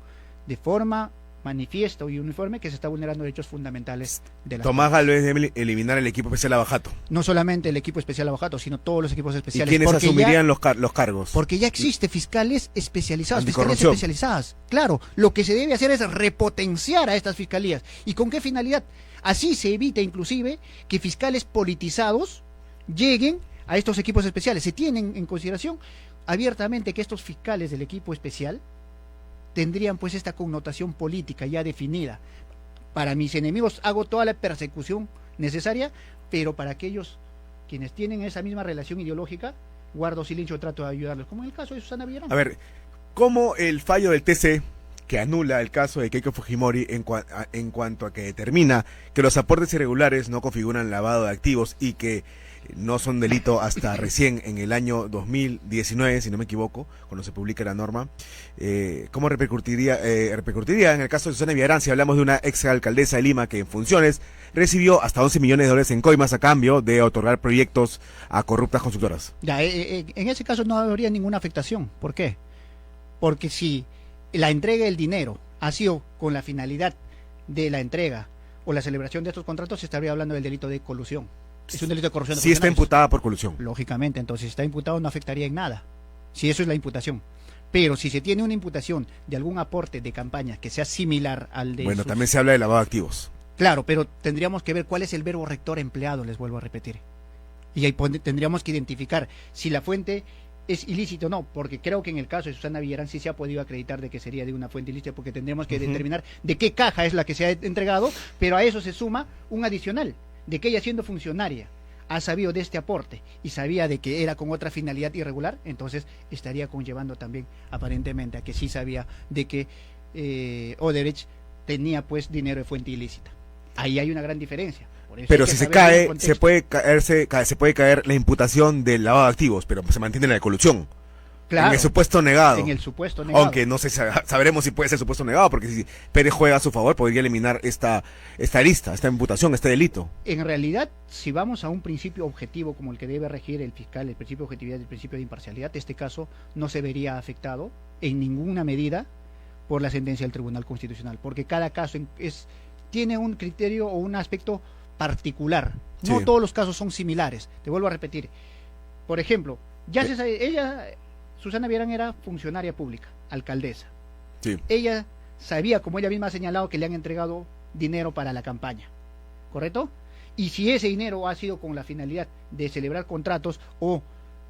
de forma manifiesta y uniforme que se está vulnerando derechos fundamentales de la Tomás Gálvez debe eliminar el equipo especial Abajato. no solamente el equipo especial Abajato, sino todos los equipos ¿Y especiales. quiénes porque asumirían los cargos? Porque ya existe fiscales especializados, fiscalías Anticorrupción. especializadas. Claro, lo que se debe hacer es repotenciar a estas fiscalías. ¿Y con qué finalidad? Así se evita inclusive que fiscales politizados lleguen a estos equipos especiales. Se tienen en consideración abiertamente que estos fiscales del equipo especial tendrían pues esta connotación política ya definida. Para mis enemigos hago toda la persecución necesaria, pero para aquellos quienes tienen esa misma relación ideológica, guardo silencio, trato de ayudarlos, como en el caso de Susana Villarán. A ver, ¿cómo el fallo del TC que anula el caso de Keiko Fujimori en cuanto a que determina que los aportes irregulares no configuran lavado de activos y que no son delito hasta recién en el año 2019, si no me equivoco, cuando se publica la norma? ¿Cómo repercutiría en el caso de Susana Villarán si hablamos de una ex alcaldesa de Lima que en funciones recibió hasta 11 millones de dólares en coimas a cambio de otorgar proyectos a corruptas constructoras? Ya, en ese caso no habría ninguna afectación. ¿Por qué? Porque si la entrega del dinero ha sido con la finalidad de la entrega o la celebración de estos contratos, se estaría hablando del delito de colusión. Es un delito de corrupción de Sí está funcionarios. imputada por colusión. Lógicamente, entonces si está imputado no afectaría en nada, si eso es la imputación. Pero si se tiene una imputación de algún aporte de campaña que sea similar al de... Bueno, también se habla de lavado de activos. Claro, pero tendríamos que ver cuál es el verbo rector empleado, les vuelvo a repetir. Y ahí tendríamos que identificar si la fuente es ilícita o no, porque creo que en el caso de Susana Villarán sí se ha podido acreditar de que sería de una fuente ilícita, porque tendríamos que determinar de qué caja es la que se ha entregado, pero a eso se suma un adicional, de que ella siendo funcionaria ha sabido de este aporte y sabía de que era con otra finalidad irregular, entonces estaría conllevando también aparentemente a que sí sabía de que Odebrecht tenía pues dinero de fuente ilícita. Ahí hay una gran diferencia. Por eso Pero hay que si se saber bien el cae, contexto. se puede caer la imputación del lavado de activos, pero se mantiene la de colusión. Claro, En el supuesto negado. en el supuesto negado. Aunque no sé, sabremos si puede ser supuesto negado, porque si Pérez juega a su favor, podría eliminar esta lista, esta imputación, este delito. En realidad, si vamos a un principio objetivo como el que debe regir el fiscal, el principio de objetividad y el principio de imparcialidad, este caso no se vería afectado en ninguna medida por la sentencia del Tribunal Constitucional, porque cada caso tiene un criterio o un aspecto particular. No Sí. todos los casos son similares. Te vuelvo a repetir. Por ejemplo, Susana Villarán era funcionaria pública, alcaldesa. Sí. Ella sabía, como ella misma ha señalado, que le han entregado dinero para la campaña. ¿correcto? Y si ese dinero ha sido con la finalidad de celebrar contratos o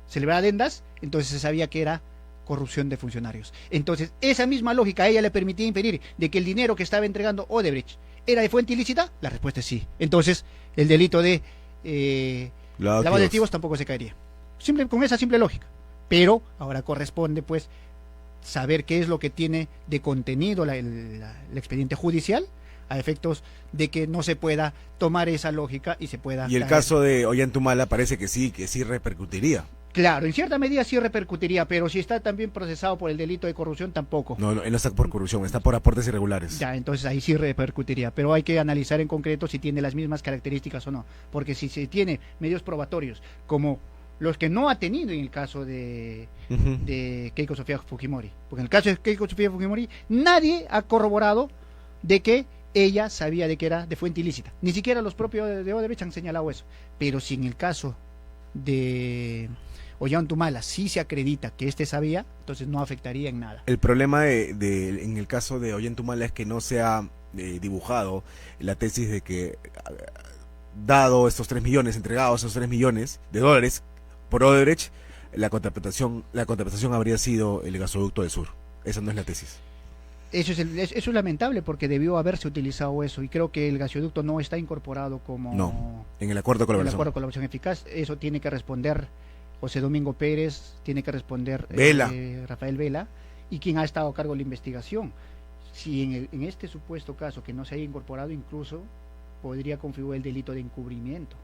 celebrar adendas, entonces se sabía que era corrupción de funcionarios. Entonces, esa misma lógica a ella le permitía impedir de que el dinero que estaba entregando Odebrecht era de fuente ilícita. La respuesta es sí. Entonces, el delito de lavado de activos tampoco se caería. Con esa simple lógica. Pero ahora corresponde, pues, saber qué es lo que tiene de contenido el expediente judicial, a efectos de que no se pueda tomar esa lógica y se pueda... Y el caso de Ollantumala parece que sí repercutiría. Claro, en cierta medida sí repercutiría, pero si está también procesado por el delito de corrupción, tampoco. No, él no está por corrupción, está por aportes irregulares. Ya, entonces ahí sí repercutiría, pero hay que analizar en concreto si tiene las mismas características o no, porque si se tiene medios probatorios como los que no ha tenido en el caso de Keiko Sofía Fujimori, porque en el caso de Keiko Sofía Fujimori nadie ha corroborado de que ella sabía de que era de fuente ilícita, ni siquiera los propios de Odebrecht han señalado eso, pero si en el caso de Ollantumala sí se acredita que sabía, entonces no afectaría en nada. El problema en el caso de Ollantumala es que no se ha dibujado la tesis de que, dado estos 3 millones, entregados esos 3 millones de dólares por Odebrecht, la contraprestación habría sido el gasoducto del sur. Esa no es la tesis. Eso es lamentable porque debió haberse utilizado eso y creo que el gasoducto no está incorporado como... No, en el acuerdo de colaboración. En el acuerdo de colaboración eficaz, eso tiene que responder José Domingo Pérez, tiene que responder Rafael Vela, y quien ha estado a cargo de la investigación. Si en este supuesto caso que no se haya incorporado, incluso podría configurar el delito de encubrimiento.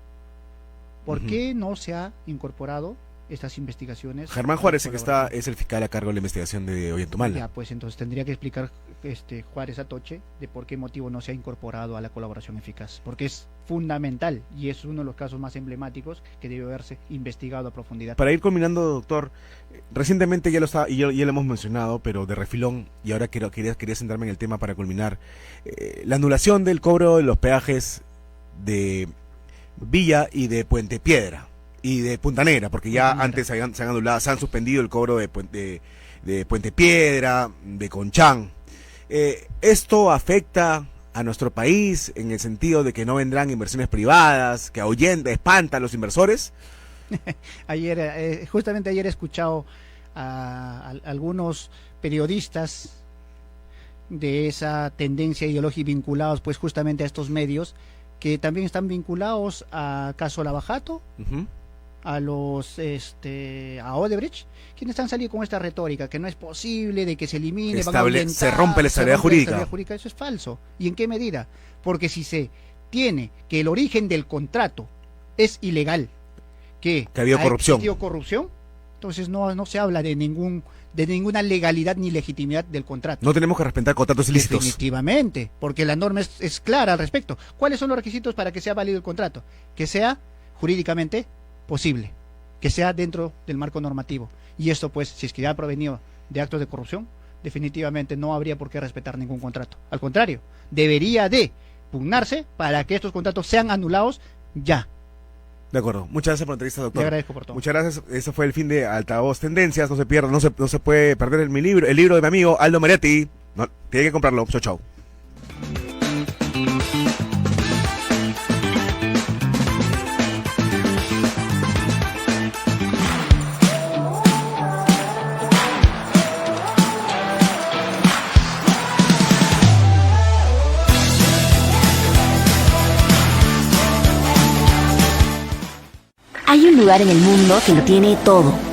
¿Por qué no se ha incorporado estas investigaciones? Germán Juárez, es el fiscal a cargo de la investigación de Ollantumala. Ya, pues entonces tendría que explicar Juárez Atoche de por qué motivo no se ha incorporado a la colaboración eficaz, porque es fundamental y es uno de los casos más emblemáticos que debe haberse investigado a profundidad. Para ir culminando, doctor, recientemente ya lo hemos mencionado, pero de refilón, y ahora quería centrarme en el tema para culminar, la anulación del cobro de los peajes de Villa y de Puente Piedra y de Punta Negra, porque ya antes se han suspendido el cobro de Puente Piedra, de Conchán. Esto afecta a nuestro país en el sentido de que no vendrán inversiones privadas, que espanta a los inversores. Justamente ayer he escuchado a algunos periodistas de esa tendencia ideológica vinculados pues justamente a estos medios que también están vinculados a caso Lavajato, a Odebrecht, quienes han salido con esta retórica que no es posible de que se elimine, se rompe la estabilidad jurídica. Eso es falso. ¿Y en qué medida? Porque si se tiene que el origen del contrato es ilegal, que ha habido corrupción, entonces no se habla de ninguna legalidad ni legitimidad del contrato. No tenemos que respetar contratos ilícitos. Definitivamente, porque la norma es clara al respecto. ¿Cuáles son los requisitos para que sea válido el contrato? Que sea jurídicamente posible, que sea dentro del marco normativo. Y esto, pues, si es que ya ha provenido de actos de corrupción, definitivamente no habría por qué respetar ningún contrato. Al contrario, debería de pugnarse para que estos contratos sean anulados ya. De acuerdo. Muchas gracias por la entrevista, doctor. Le agradezco por todo. Muchas gracias. Ese fue el fin de Altavoz Tendencias. No se pierda, no se puede perder el libro de mi amigo Aldo Mariatti. No, tiene que comprarlo. Chau, chau. Hay un lugar en el mundo que lo tiene todo.